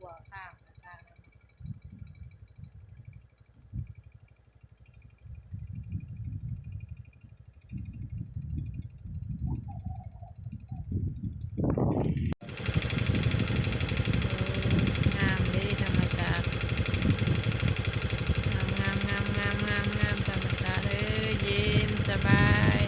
วข้างงามเลยธรรมชาติงามธรรมชาติเลยเย็นสบาย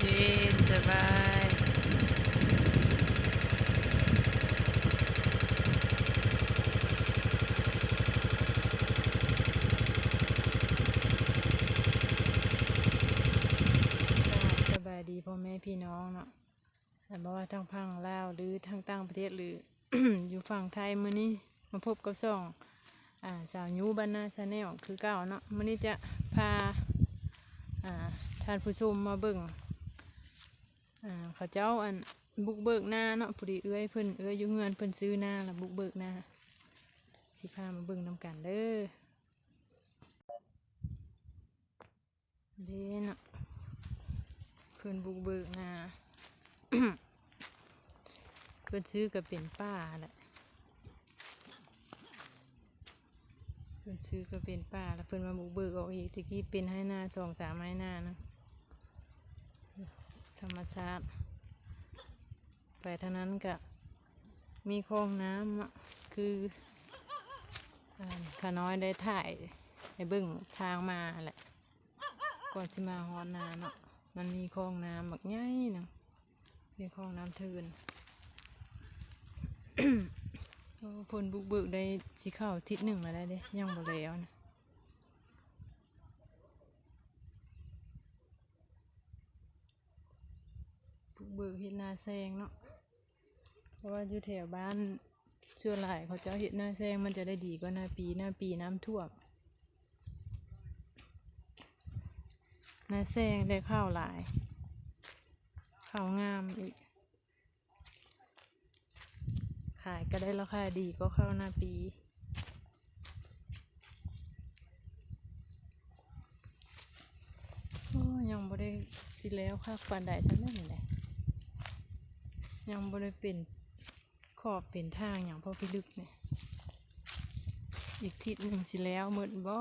เย็นสบายสบายดีพ่อแม่พี่น้องเนาะแต่ว่าทั้งพังลาวหรือทั้งต่างประเทศหรือ อยู่ฝั่งไทยมื้อนี้มาพบกับช่องสาวยูบ้านนาชาแนลคือเก่าเนาะมื้อนี้จะพาท่านผู้ชมมาเบิ่งเขาเจ้าบุกเบิกหน้าเนาะพอดีเอื้อยเพิ่นอยู่เงินเพิ่นซื้อหน้าแล้วบุกเบิกหน้าสิพามาเบิ่งนำกันเด้อเด้เนาะเพิ่นบุกเบิกหน้า เพิ่นซื้อก็เป็นป้าแหละเพิ่นซื้อก็เป็นป้าแล้วเพิ่นมาบุกเบิกออกอีกตะกี้เป็นให้หน้า2-3ให้หน้านะธรรมชาติไปทางนั้นก็มีคลองน้ำเนาะคือขาน้อยได้ถ่ายให้เบิ่งทางมาแหละก่อนสิมาฮอดนาเนาะมันมีคลองน้ำบักใหญ่เนาะมีคลองน้ำเทิน ผลบุกเบิกได้สิเข้าทิศหนึ่งมาได้เด้ยังบ่แล้วนะบุกเบิกเฮ็ดนาแซงเนาะเพราะว่าอยู่แถวบ้านส่วนหลายเขาเจ้าเฮ็ดนาแซงมันจะได้ดีกว่านาปีน้ำท่วมนาแซงได้ข้าวหลายข้าวงามอีกขายก็ได้ราคาดีก็ข้าวนาปียังบ่ได้สิแล้วค่ะปานใดซะแม่นแหละยังบ่ได้เป็นขอบเป็นทางอย่างพอพิลึกเนี่ยอีกทิศหนึ่งสิแล้วหมดบ่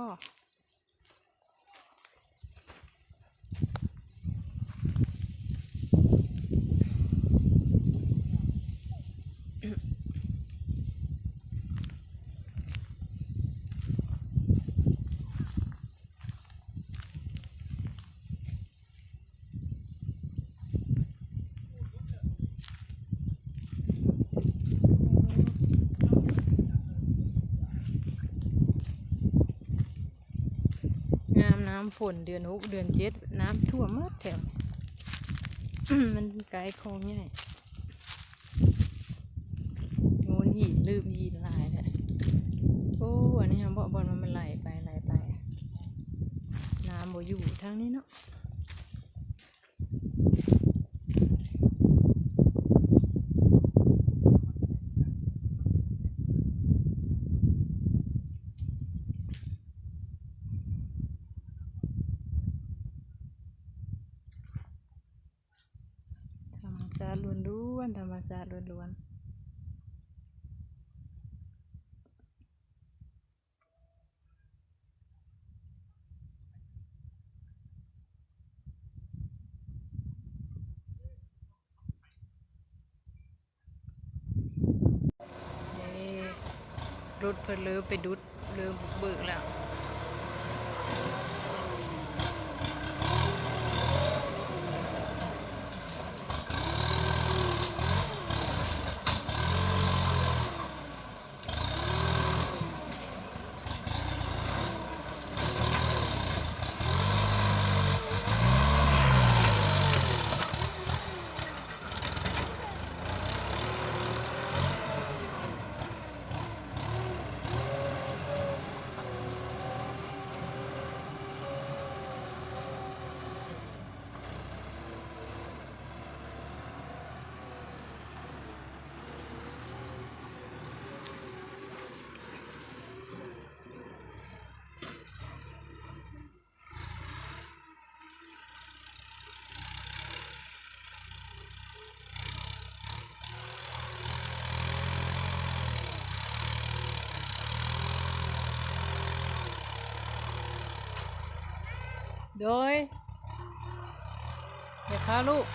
น้ำฝนเดือน6เดือน7น้ำท่วมหมดแถว มันไกลคลองใหญ่โงูหินลืมหินลายแหละโอ้อันนี้ครับบอลมันไหลไปน้ำบ่อยู่ทางนี้เนาะธรรมชาติล้วนๆธรรมชาติล้วนๆนี่รถเพิ่นเลิไปดุดเลิบุกเบิกแล้ว โดยเดี๋ยวพาลูก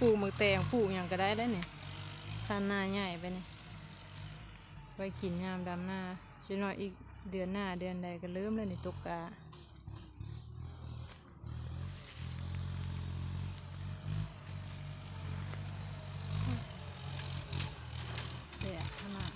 ปลูกหมึกแตงปลูกอย่างก็ได้ได้เนี่ยทานนาใหญ่ไปเนี่ยไว้กินยามดำหน้าช่วยหน่อยอีกเดือนหน้าเดือนใดก็เริ่มแล้วนี่ตกกาเดี๋ยวขนาด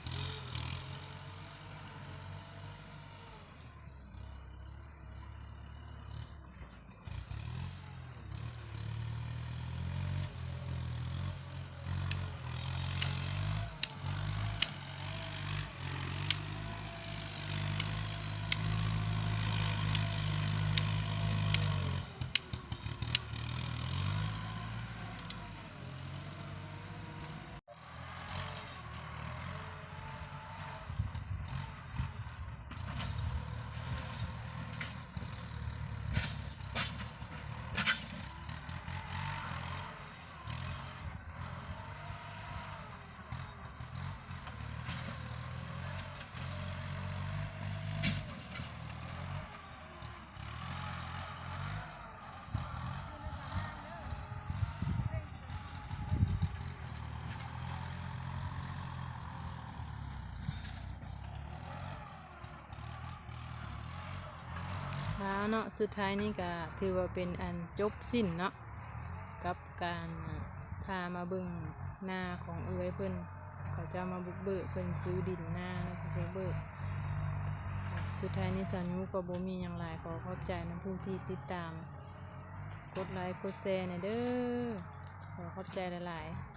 แล้วเนาะสุดท้ายนี่ก็ถือว่าเป็นอันจบสิ้นเนาะกับการพามาเบิ่งหน้าของเอื้อยเพิ่นเขาจะมาบุกเบิกเพิ่นซื้อดินหน้าบุกเบิกสุดท้ายนี้สานุก็บ่มีหยังหลายขอขอบใจนำผู้ที่ติดตามกดไลค์กดแชร์ในเด้อขอขอบใจหลายๆ